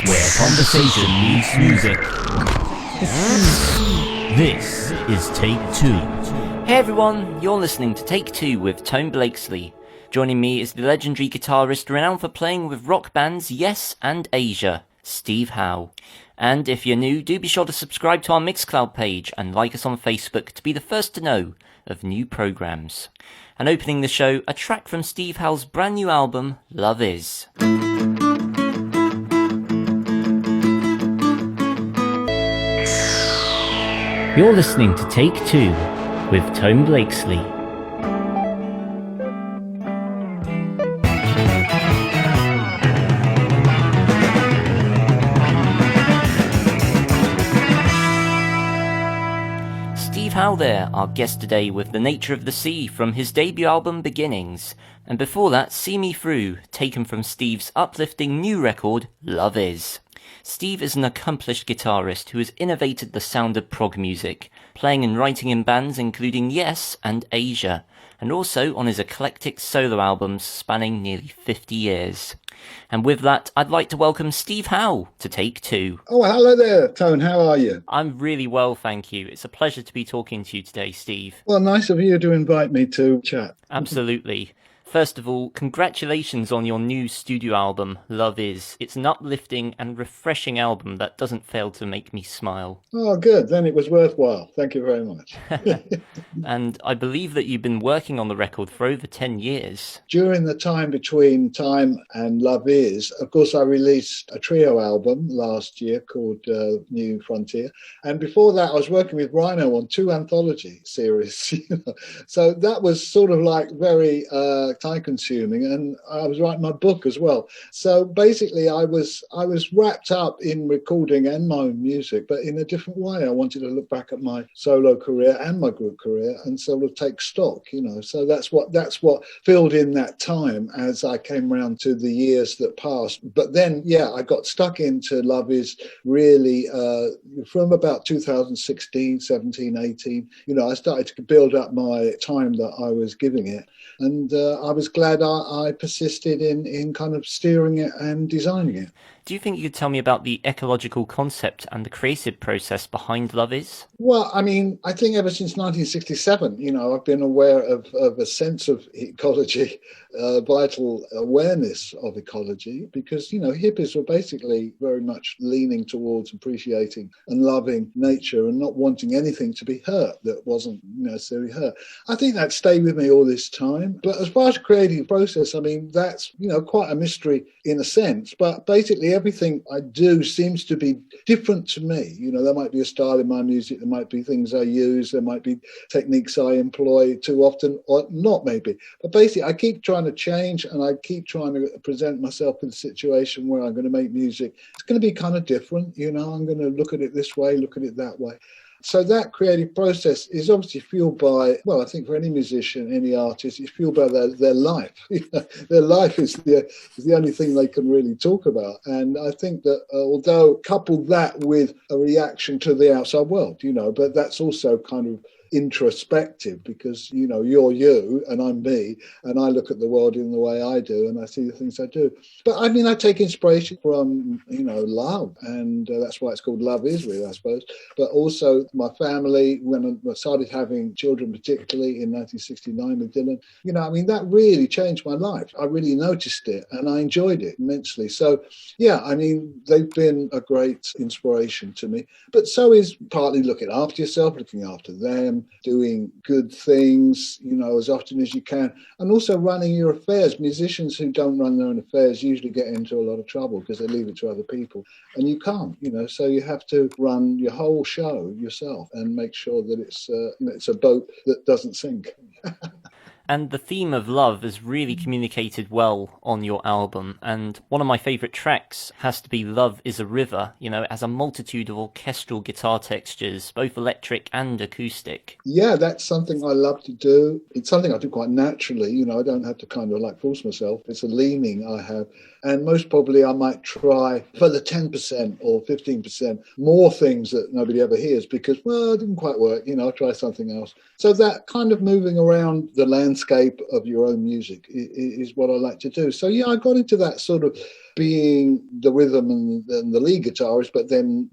where conversation meets music. This is Take Two. Hey everyone, you're listening to Take Two with Tone Blakesley. Joining me is the legendary guitarist renowned for playing with rock bands Yes and Asia, Steve Howe. And if you're new, do be sure to subscribe to our Mixcloud page and like us on Facebook to be the first to know of new programs. And opening the show, a track from Steve Howe's brand new album, Love Is. You're listening to Take Two with Tone Blakesley. Steve Howe there, our guest today with The Nature of the Sea from his debut album Beginnings, and before that See Me Through, taken from Steve's uplifting new record Love Is. Steve is an accomplished guitarist who has innovated the sound of prog music, playing and writing in bands including Yes and Asia, and also on his eclectic solo albums spanning nearly 50 years. And with that, I'd like to welcome Steve Howe to Take Two. Oh, hello there, Tone. How are you? I'm really well, thank you. It's a pleasure to be talking to you today, Steve. Well, nice of you to invite me to chat. Absolutely. First of all, congratulations on your new studio album, Love Is. It's an uplifting and refreshing album that doesn't fail to make me smile. Oh, good. Then it was worthwhile. Thank you very much. And I believe that you've been working on the record for over 10 years. During the time between Time and Love Is, of course, I released a trio album last year called New Frontier. And before that, I was working with Rhino on 2 anthology series. So that was sort of like very time consuming, and I was writing my book as well. So basically I was wrapped up in recording and my own music, but in a different way. I wanted to look back at my solo career and my group career and sort of take stock, so that's what filled in that time as I came around to the years that passed. But then I got stuck into Love Is really from about 2016, 17, 18. I started to build up my time that I was giving it. And I was glad I persisted in kind of steering it and designing it. Do you think you could tell me about the ecological concept and the creative process behind Love Is? Well, I mean, I think ever since 1967, I've been aware of a sense of ecology, vital awareness of ecology, because, hippies were basically very much leaning towards appreciating and loving nature and not wanting anything to be hurt that wasn't necessarily hurt. I think that stayed with me all this time. But as far as the creative process, I mean, that's, quite a mystery in a sense. But basically everything I do seems to be different to me. There might be a style in my music, there might be things I use, there might be techniques I employ too often, or not maybe. But basically I keep trying to change, and I keep trying to present myself in a situation where I'm going to make music. It's going to be kind of different, I'm going to look at it this way, look at it that way. So that creative process is obviously fueled by, well, I think for any musician, any artist, it's fueled by their life. Their life is the only thing they can really talk about. And I think that although couple that with a reaction to the outside world, but that's also kind of introspective, because you're you and I'm me, and I look at the world in the way I do and I see the things I do. But I mean, I take inspiration from love, and that's why it's called Love Is, really, I suppose. But also my family, when I started having children, particularly in 1969 with Dylan, I mean, that really changed my life. I really noticed it and I enjoyed it immensely. So I mean, they've been a great inspiration to me. But so is partly looking after yourself, looking after them, doing good things, as often as you can, and also running your affairs. Musicians who don't run their own affairs usually get into a lot of trouble because they leave it to other people, and you can't, so you have to run your whole show yourself and make sure that it's a boat that doesn't sink. And the theme of love is really communicated well on your album. And one of my favourite tracks has to be Love Is a River. It has a multitude of orchestral guitar textures, both electric and acoustic. Yeah, that's something I love to do. It's something I do quite naturally. I don't have to kind of force myself. It's a leaning I have. And most probably I might try for the 10% or 15% more things that nobody ever hears because, well, it didn't quite work. I'll try something else. So that kind of moving around the landscape of your own music is what I like to do. So, I got into that sort of being the rhythm and the lead guitarist, but then,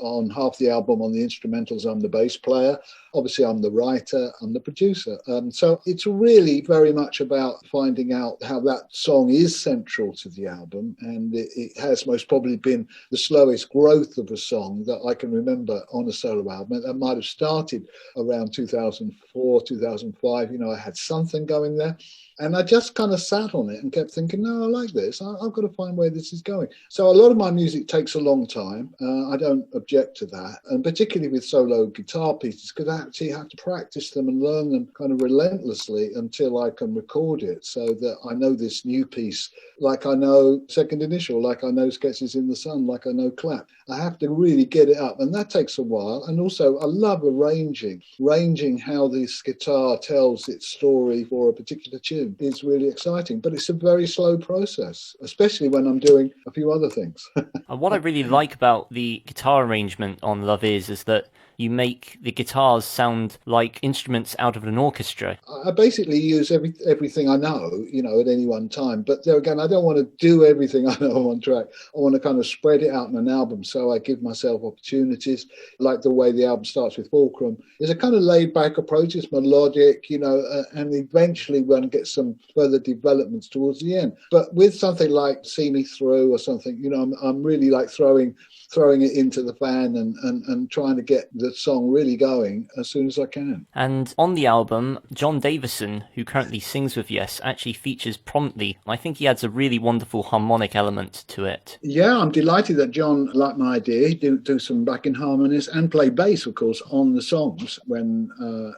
on half the album on the instrumentals, I'm the bass player. Obviously, I'm the writer, I'm the producer. So it's really very much about finding out how that song is central to the album. And it has most probably been the slowest growth of a song that I can remember on a solo album. That might have started around 2004, 2005. I had something going there. And I just kind of sat on it and kept thinking, no, I like this. I've got to find where this is going. So a lot of my music takes a long time. I don't object to that. And particularly with solo guitar pieces, because I actually have to practice them and learn them kind of relentlessly until I can record it, so that I know this new piece, like I know Second Initial, like I know Sketches in the Sun, like I know Clap. I have to really get it up, and that takes a while. And also I love arranging how this guitar tells its story for a particular tune is really exciting, but it's a very slow process, especially when I'm doing a few other things. And what I really like about the guitar arrangement on Love Is that you make the guitars sound like instruments out of an orchestra. I basically use everything I know, at any one time. But there again, I don't want to do everything I know on one track. I want to kind of spread it out in an album. So I give myself opportunities, like the way the album starts with Fulcrum. It's a kind of laid back approach. It's melodic, and eventually we're going to get some further developments towards the end. But with something like See Me Through or something, I'm really like throwing it into the fan and trying to get the song really going as soon as I can. And on the album, John Davison, who currently sings with Yes, actually features prominently. I think he adds a really wonderful harmonic element to it. Yeah, I'm delighted that John liked my idea. He did do some backing harmonies and play bass, of course, on the songs when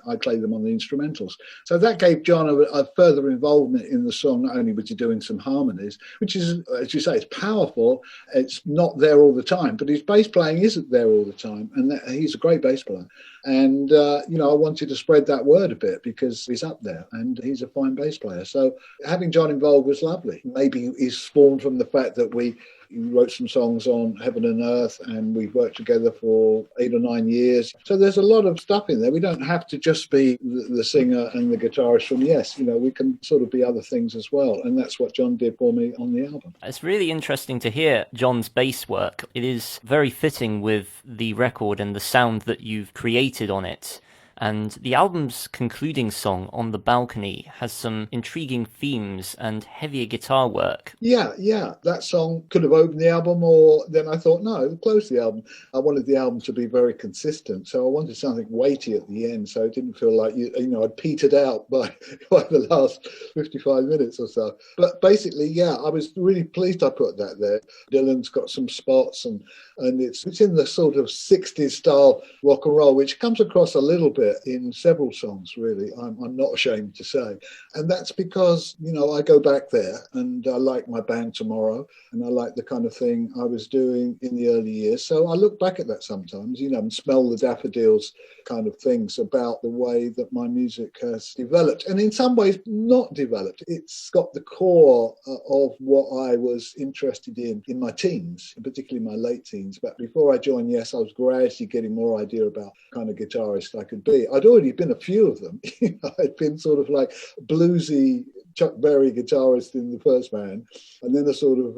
I played them on the instrumentals. So that gave John a further involvement in the song. Not only was he doing some harmonies, which is, as you say, it's powerful. It's not there all the time, but his bass playing isn't there all the time. And he's a great bass player. And, I wanted to spread that word a bit because he's up there and he's a fine bass player. So having John involved was lovely. Maybe he's spawned from the fact that we wrote some songs on Heaven and Earth and we've worked together for 8 or 9 years. So there's a lot of stuff in there. We don't have to just be the singer and the guitarist from Yes. We can sort of be other things as well. And that's what John did for me on the album. It's really interesting to hear John's bass work. It is very fitting with the record and the sound that you've created on it. And the album's concluding song, On the Balcony, has some intriguing themes and heavier guitar work. Yeah. That song could have opened the album, or then I thought, no, it'll close the album. I wanted the album to be very consistent, so I wanted something weighty at the end, so it didn't feel like, I'd petered out by the last 55 minutes or so. But basically, yeah, I was really pleased I put that there. Dylan's got some spots, and it's in the sort of 60s style rock and roll, which comes across a little bit in several songs, really. I'm not ashamed to say. And that's because, I go back there and I like my band Tomorrow and I like the kind of thing I was doing in the early years. So I look back at that sometimes, and smell the daffodils kind of things about the way that my music has developed. And in some ways not developed. It's got the core of what I was interested in my teens, particularly my late teens. But before I joined Yes, I was gradually getting more idea about kind of guitarist I could be. I'd already been a few of them. I'd been sort of like bluesy Chuck Berry guitarist in the first band, and then a sort of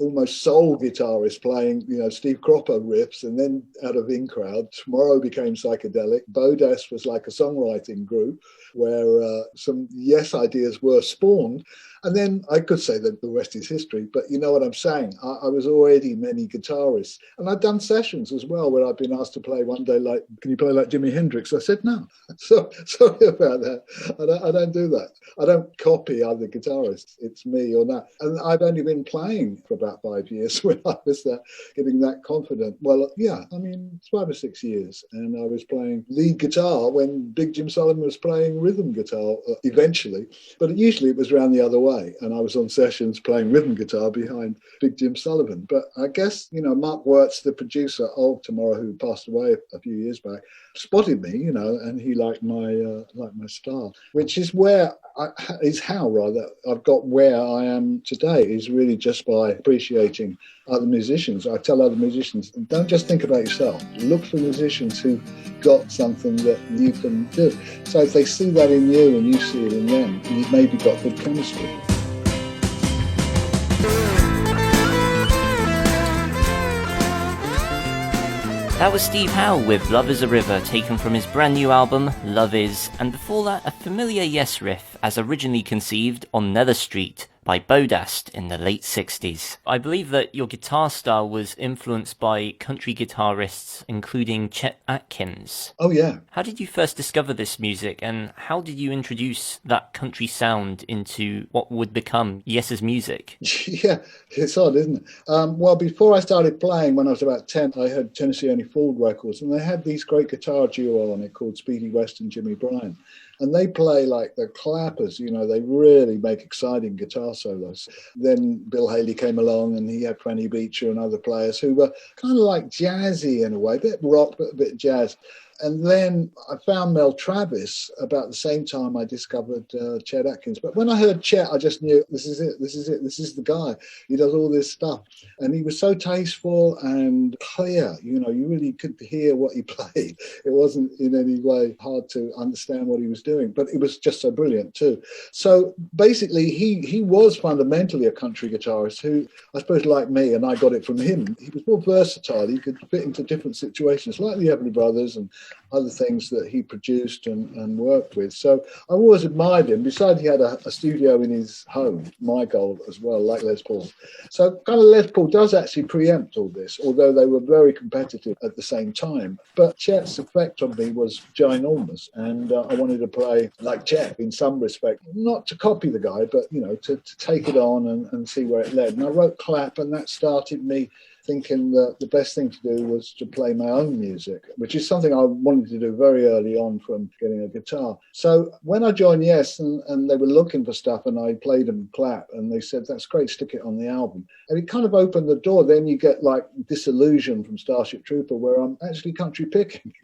almost soul guitarist playing, Steve Cropper riffs, and then out of In Crowd, Tomorrow became psychedelic. Bodas was like a songwriting group where some Yes ideas were spawned. And then I could say that the rest is history, but you know what I'm saying? I was already many guitarists. And I'd done sessions as well where I'd been asked to play one day, like, can you play like Jimi Hendrix? I said, no. So sorry about that. I don't do that. I don't copy other guitarists. It's me or that. And I've only been playing for about 5 years when I was getting that confident. Well, yeah, it's 5 or 6 years. And I was playing lead guitar when Big Jim Sullivan was playing rhythm guitar eventually. But usually it was around the other way. And I was on sessions playing rhythm guitar behind Big Jim Sullivan. But I guess, Mark Wirtz, the producer of Tomorrow, who passed away a few years back, spotted me, and he liked my style, which is how I've got where I am today, is really just by appreciating other musicians. I tell other musicians, don't just think about yourself. Look for musicians who've got something that you can do. So if they see that in you and you see it in them, you've maybe got good chemistry. That was Steve Howe with Love is a River, taken from his brand new album, Love Is, and before that, a familiar Yes riff, as originally conceived on Nether Street by Bodast in the late 60s. I believe that your guitar style was influenced by country guitarists, including Chet Atkins. Oh, yeah. How did you first discover this music, and how did you introduce that country sound into what would become Yes's music? Yeah, it's odd, isn't it? Well, before I started playing, when I was about 10, I heard Tennessee Ernie Ford records, and they had these great guitar duo on it called Speedy West and Jimmy Bryan. And they play like the clappers, you know, they really make exciting guitar solos. Then Bill Haley came along and he had Franny Beecher and other players who were kind of like jazzy in a way, a bit rock, but a bit jazz. And then I found Mel Travis about the same time I discovered Chet Atkins. But when I heard Chet, I just knew this is it, this is the guy. He does all this stuff. And he was so tasteful and clear, you know, you really could hear what he played. It wasn't in any way hard to understand what he was doing, but it was just so brilliant too. So basically, he was fundamentally a country guitarist who, I suppose like me, and I got it from him, he was more versatile. He could fit into different situations, like the Everly Brothers and other things that he produced and worked with. So I always admired him. Besides, he had a studio in his home, my goal as well, like Les Paul. So kind of Les Paul does actually preempt all this, although they were very competitive at the same time. But Chet's effect on me was ginormous, and I wanted to play like Chet in some respect, not to copy the guy, but, you know, to take it on and see where it led. And I wrote Clap, and that started me thinking that the best thing to do was to play my own music, which is something I wanted to do very early on from getting a guitar. So when I joined Yes and they were looking for stuff and I played them Clap and they said, that's great, stick it on the album. And it kind of opened the door. Then you get like Disillusion from Starship Trooper, where I'm actually country picking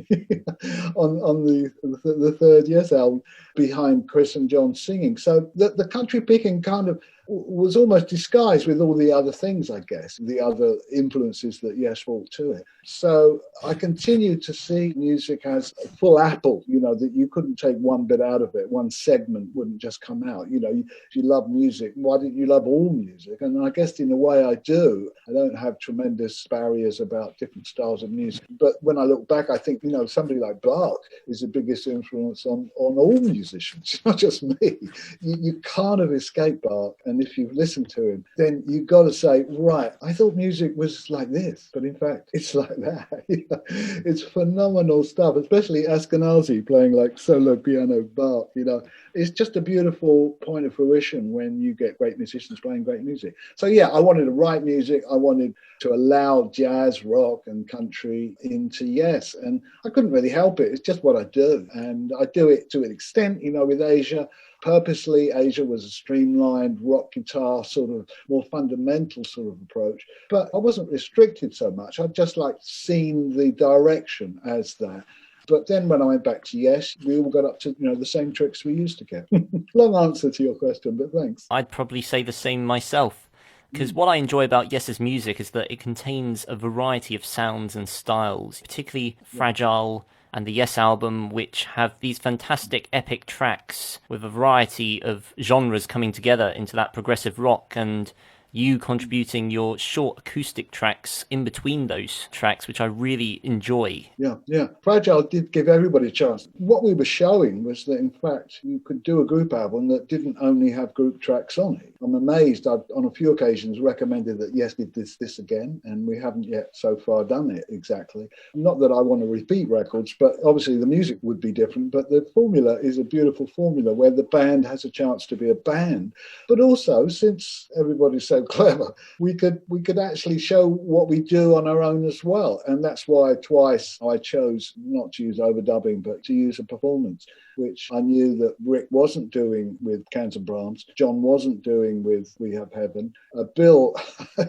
on the third Yes album behind Chris and John singing. So the country picking kind of was almost disguised with all the other things, I guess, the other influences that Yes brought to it. So I continued to see music as a full apple, you know, that you couldn't take one bit out of it. One segment wouldn't just come out. You know, if you love music, why didn't you love all music? And I guess in a way I do. I don't have tremendous barriers about different styles of music. But when I look back, I think, you know, somebody like Bach is the biggest influence on all musicians, not just me. You can't have escaped Bach. And if you've listened to him, then you've got to say, right, I thought music was like this, but in fact, it's like that. It's phenomenal stuff, especially Ashkenazi playing like solo piano Bach, you know. It's just a beautiful point of fruition when you get great musicians playing great music. So yeah, I wanted to write music. I wanted to allow jazz, rock and country into Yes. And I couldn't really help it. It's just what I do. And I do it to an extent, you know, with Asia. Purposely, Asia was a streamlined rock guitar, sort of more fundamental sort of approach. But I wasn't restricted so much. I'd just like seen the direction as that. But then when I went back to Yes, we all got up to, you know, the same tricks we used to get. Long answer to your question, but thanks. I'd probably say the same myself. Because what I enjoy about Yes's music is that it contains a variety of sounds and styles, particularly Fragile and the Yes album, which have these fantastic epic tracks with a variety of genres coming together into that progressive rock, and you contributing your short acoustic tracks in between those tracks, which I really enjoy. Yeah. Fragile did give everybody a chance. What we were showing was that, in fact, you could do a group album that didn't only have group tracks on it. I'm amazed. I've, on a few occasions, recommended that Yes did this again, and we haven't yet so far done it exactly. Not that I want to repeat records, but obviously the music would be different. But the formula is a beautiful formula where the band has a chance to be a band. But also, since everybody's so clever, we could actually show what we do on our own as well. And that's why twice I chose not to use overdubbing, but to use a performance, which I knew that Rick wasn't doing with Cans and Brahms, John wasn't doing with We Have Heaven. Bill,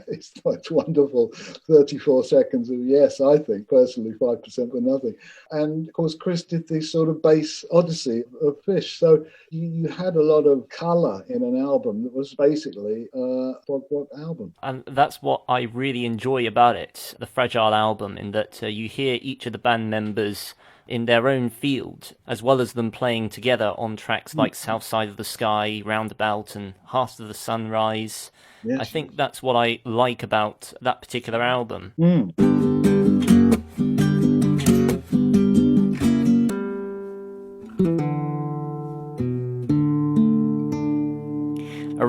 it's wonderful, 34 seconds of Yes, I think, personally, 5% for nothing. And of course, Chris did this sort of bass odyssey of Fish. So you had a lot of colour in an album that was basically a folk rock album. And that's what I really enjoy about it, the Fragile album, in that you hear each of the band members in their own field, as well as them playing together on tracks like South Side of the Sky, Roundabout, and Heart of the Sunrise. Yes. I think that's what I like about that particular album.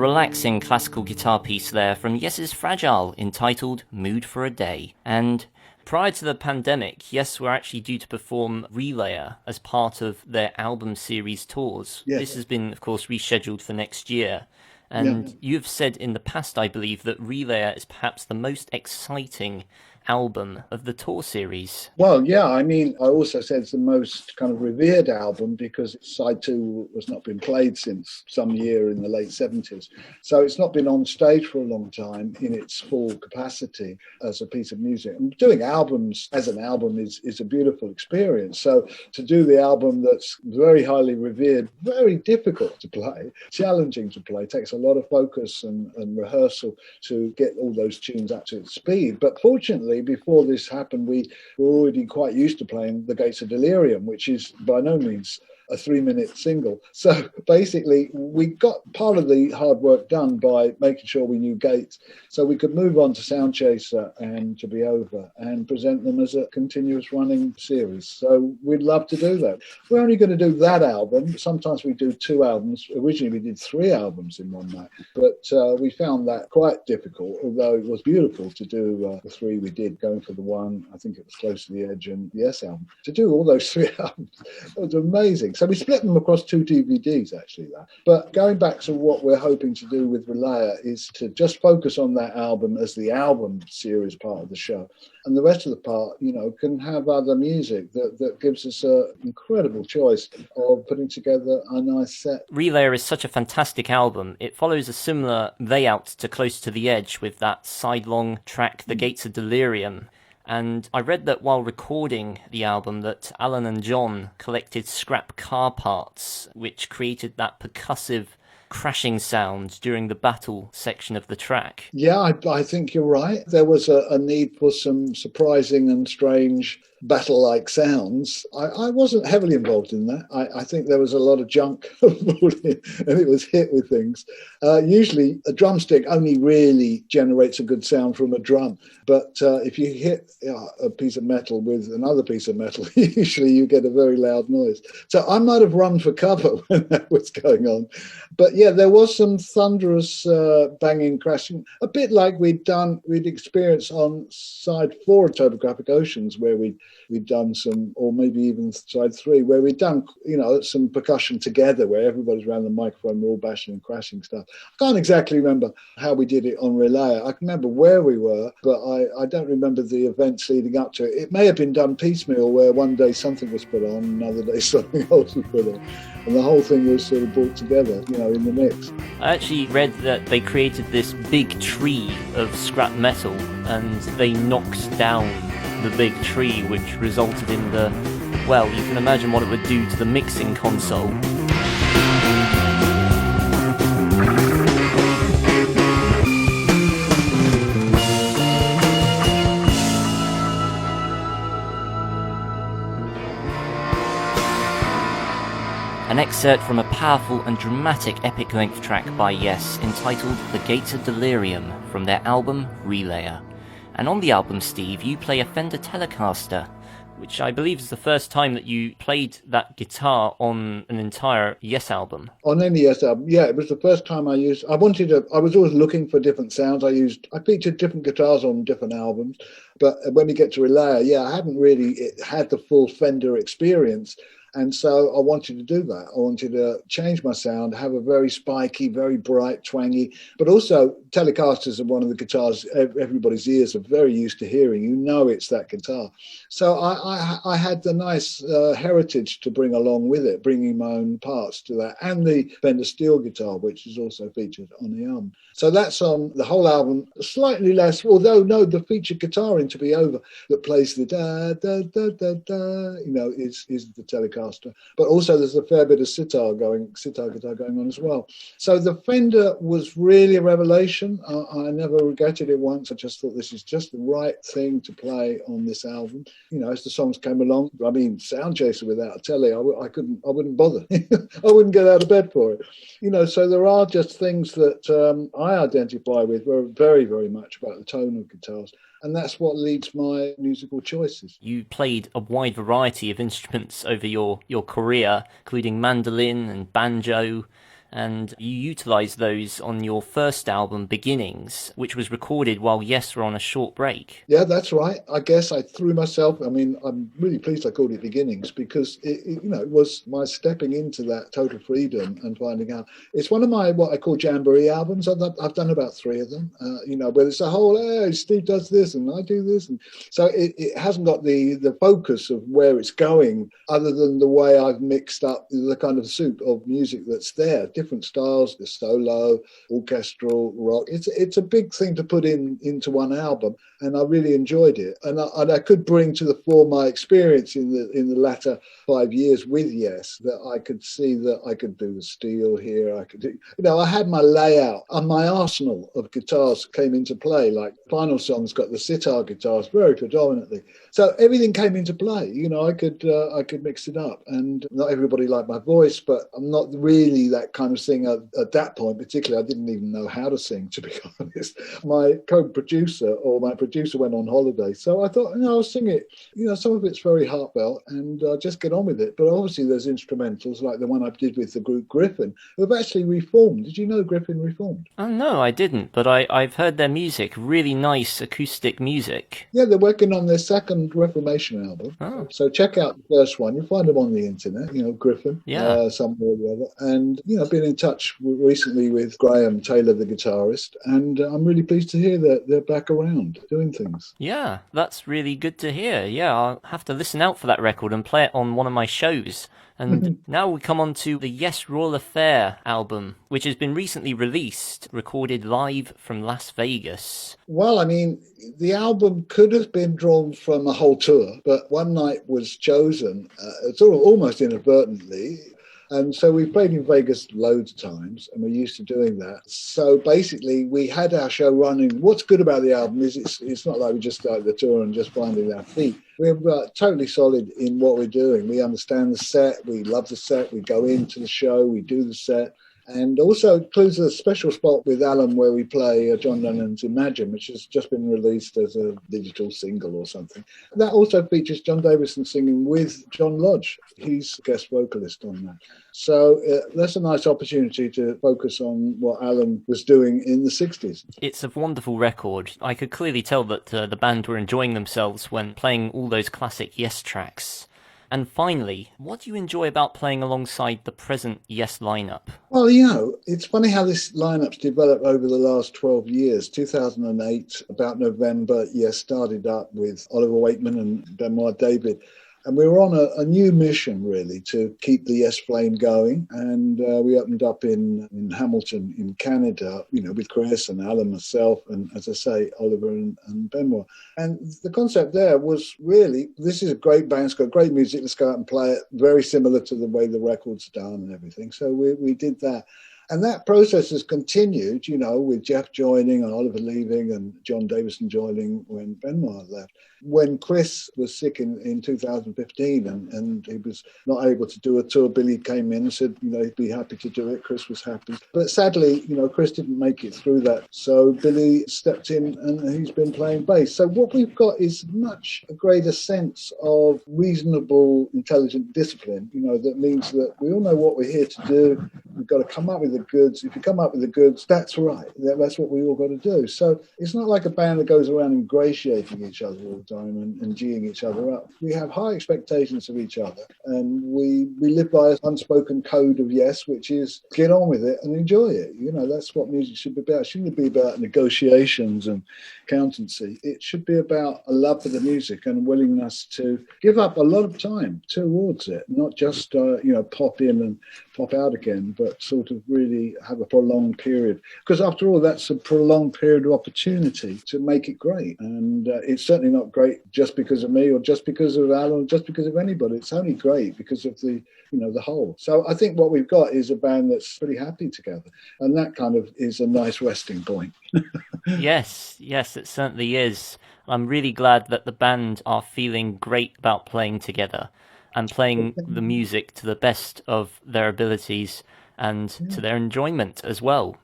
relaxing classical guitar piece there from Yes's Fragile, entitled Mood for a Day. And prior to the pandemic, Yes were actually due to perform Relayer as part of their album series tours. Yes. This has been, of course, rescheduled for next year. And you've said in the past, I believe, that Relayer is perhaps the most exciting album of the tour series. Well, yeah, I mean, I also said it's the most kind of revered album because side 2 has not been played since some year in the late 70s. So it's not been on stage for a long time in its full capacity as a piece of music. And doing albums as an album is a beautiful experience. So to do the album that's very highly revered, very difficult to play, challenging to play, takes a lot of focus and rehearsal to get all those tunes up to its speed. But fortunately, before this happened, we were already quite used to playing The Gates of Delirium, which is by no means a 3-minute single. So basically, we got part of the hard work done by making sure we knew Gates, so we could move on to Sound Chaser and To Be Over and present them as a continuous running series. So we'd love to do that. We're only going to do that album. Sometimes we do 2 albums. Originally, we did 3 albums in one night, but we found that quite difficult, although it was beautiful to do the 3 we did, going for the 1, I think it was Close to the Edge, and the Yes album. To do all those 3 albums, it was amazing. So we split them across 2 DVDs, actually. But going back to what we're hoping to do with Relayer is to just focus on that album as the album series part of the show. And the rest of the part, can have other music that gives us an incredible choice of putting together a nice set. Relayer is such a fantastic album. It follows a similar layout to Close to the Edge with that sidelong track, The Gates of Delirium. And I read that while recording the album that Alan and John collected scrap car parts, which created that percussive crashing sound during the battle section of the track. Yeah, I think you're right. There was a need for some surprising and strange battle-like sounds. I wasn't heavily involved in that. I think there was a lot of junk and it was hit with things. Usually a drumstick only really generates a good sound from a drum, but if you hit a piece of metal with another piece of metal, usually you get a very loud noise. So I might have run for cover when that was going on. But yeah, there was some thunderous banging, crashing, a bit like we'd experienced on side 4 of Topographic Oceans, where we'd done some, or maybe even side 3, where we'd done, some percussion together, where everybody's around the microphone, we're all bashing and crashing stuff. I can't exactly remember how we did it on Relayer. I can remember where we were, but I don't remember the events leading up to it. It may have been done piecemeal, where one day something was put on, another day something else was put on, and the whole thing was sort of brought together, in the mix. I actually read that they created this big tree of scrap metal, and they knocked down the big tree, which resulted in you can imagine what it would do to the mixing console. An excerpt from a powerful and dramatic epic-length track by Yes, entitled The Gates of Delirium, from their album Relayer. And on the album, Steve, you play a Fender Telecaster, which I believe is the first time that you played that guitar on an entire Yes album. On any Yes album, yeah, it was the first time I was always looking for different sounds. I featured different guitars on different albums, but when we get to Relayer, I hadn't really had the full Fender experience. And so I wanted to do that. I wanted to change my sound, have a very spiky, very bright, twangy, but also Telecasters are one of the guitars everybody's ears are very used to hearing. It's that guitar. So I had the nice heritage to bring along with it, bringing my own parts to that, and the Fender steel guitar, which is also featured on the album. So that's on the whole album, slightly less, although no, the featured guitar in To Be Over that plays the da-da-da-da-da, is the Telecaster. But also there's a fair bit of sitar guitar going on as well. So the Fender was really a revelation. I never regretted it once. I just thought this is just the right thing to play on this album. As the songs came along, Sound Chaser without a telly, I wouldn't bother. I wouldn't get out of bed for it. So there are just things that I identify with very, very much about the tone of guitars. And that's what leads my musical choices. You played a wide variety of instruments over your career, including mandolin and banjo and you utilised those on your first album, Beginnings, which was recorded while Yes were on a short break. Yeah, that's right. I guess I threw myself. I mean, I'm really pleased I called it Beginnings because it was my stepping into that total freedom and finding out. It's one of my what I call jamboree albums. I've done about 3 of them. Where it's a whole, hey, Steve does this and I do this, and so it hasn't got the focus of where it's going, other than the way I've mixed up the kind of soup of music that's there, different styles, the solo, orchestral, rock. It's a big thing to put into one album, and I really enjoyed it. And I could bring to the fore my experience in the latter 5 years with Yes, that I could see that I could do the steel here. I could do, I had my layout and my arsenal of guitars came into play. Like Final Song's got the sitar guitars very predominantly, so everything came into play. I could mix it up, and not everybody liked my voice, but I'm not really that kind of singer at that point. Particularly, I didn't even know how to sing, to be honest. My co-producer or my producer went on holiday, so I thought, I'll sing it. Some of it's very heartfelt, and just get on with it. But obviously, there's instrumentals like the one I did with the group Griffin, who have actually reformed. Did you know Griffin reformed? Oh, no, I didn't, but I've heard their music, really nice acoustic music. Yeah, they're working on their second Reformation album. Oh. So check out the first one. You'll find them on the internet, Griffin, somewhere or the other. And, been in touch recently with Graham Taylor, the guitarist, and I'm really pleased to hear that they're back around doing things. Yeah, that's really good to hear. Yeah, I'll have to listen out for that record and play it on one of my shows. And now we come on to the Yes Royal Affair album, which has been recently released, recorded live from Las Vegas. Well, I mean, the album could have been drawn from a whole tour, but one night was chosen, sort of almost inadvertently. And so we played in Vegas loads of times, and we're used to doing that. So basically, we had our show running. What's good about the album is it's not like we just started the tour and just finding our feet. We're totally solid in what we're doing. We understand the set. We love the set. We go into the show. We do the set. And also includes a special spot with Alan where we play John Lennon's Imagine, which has just been released as a digital single or something. That also features John Davison singing with John Lodge. He's guest vocalist on that. So that's a nice opportunity to focus on what Alan was doing in the 60s. It's a wonderful record. I could clearly tell that the band were enjoying themselves when playing all those classic Yes tracks. And finally, what do you enjoy about playing alongside the present Yes lineup? Well, it's funny how this lineup's developed over the last 12 years. 2008, about November, Yes started up with Oliver Wakeman and Benoit David. And we were on a new mission, really, to keep the Yes flame going. And we opened up in Hamilton, in Canada, with Chris and Alan, myself, and, as I say, Oliver and Benoit. And the concept there was really, this is a great band, it's got great music, let's go out and play it, very similar to the way the record's done and everything. So we did that. And that process has continued, with Jeff joining and Oliver leaving and John Davison joining when Benoit left. When Chris was sick in 2015 and he was not able to do a tour, Billy came in and said, he'd be happy to do it. Chris was happy. But sadly, Chris didn't make it through that. So Billy stepped in and he's been playing bass. So what we've got is much a greater sense of reasonable, intelligent discipline, that means that we all know what we're here to do. We've got to come up with the goods. If you come up with the goods, that's right. That's what we all got to do. So it's not like a band that goes around ingratiating each other all the time and G'ing each other up. We have high expectations of each other, and we live by an unspoken code of Yes, which is get on with it and enjoy it. That's what music should be about. It shouldn't be about negotiations and accountancy. It should be about a love for the music and a willingness to give up a lot of time towards it, not just pop in and pop out again, but sort of really have a prolonged period. Because after all, that's a prolonged period of opportunity to make it great. And it's certainly not great just because of me or just because of Alan or just because of anybody. It's only great because of the whole. So I think what we've got is a band that's pretty happy together. And that kind of is a nice resting point. Yes, it certainly is. I'm really glad that the band are feeling great about playing together and playing the music to the best of their abilities and to their enjoyment as well.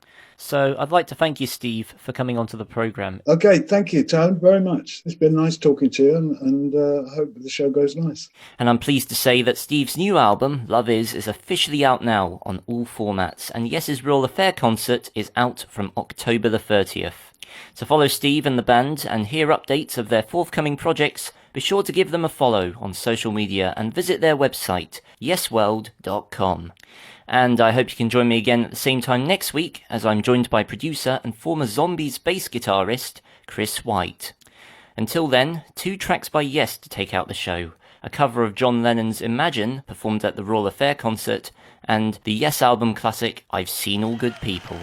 So I'd like to thank you, Steve, for coming onto the programme. Okay, thank you, Tone, very much. It's been nice talking to you, and I hope the show goes nice. And I'm pleased to say that Steve's new album, Love Is officially out now on all formats, and Yes's Real Affair concert is out from October the 30th. To follow Steve and the band and hear updates of their forthcoming projects, be sure to give them a follow on social media and visit their website, yesworld.com. And I hope you can join me again at the same time next week, as I'm joined by producer and former Zombies bass guitarist, Chris White. Until then, 2 tracks by Yes to take out the show. A cover of John Lennon's Imagine, performed at the Royal Affair concert, and the Yes album classic, I've Seen All Good People.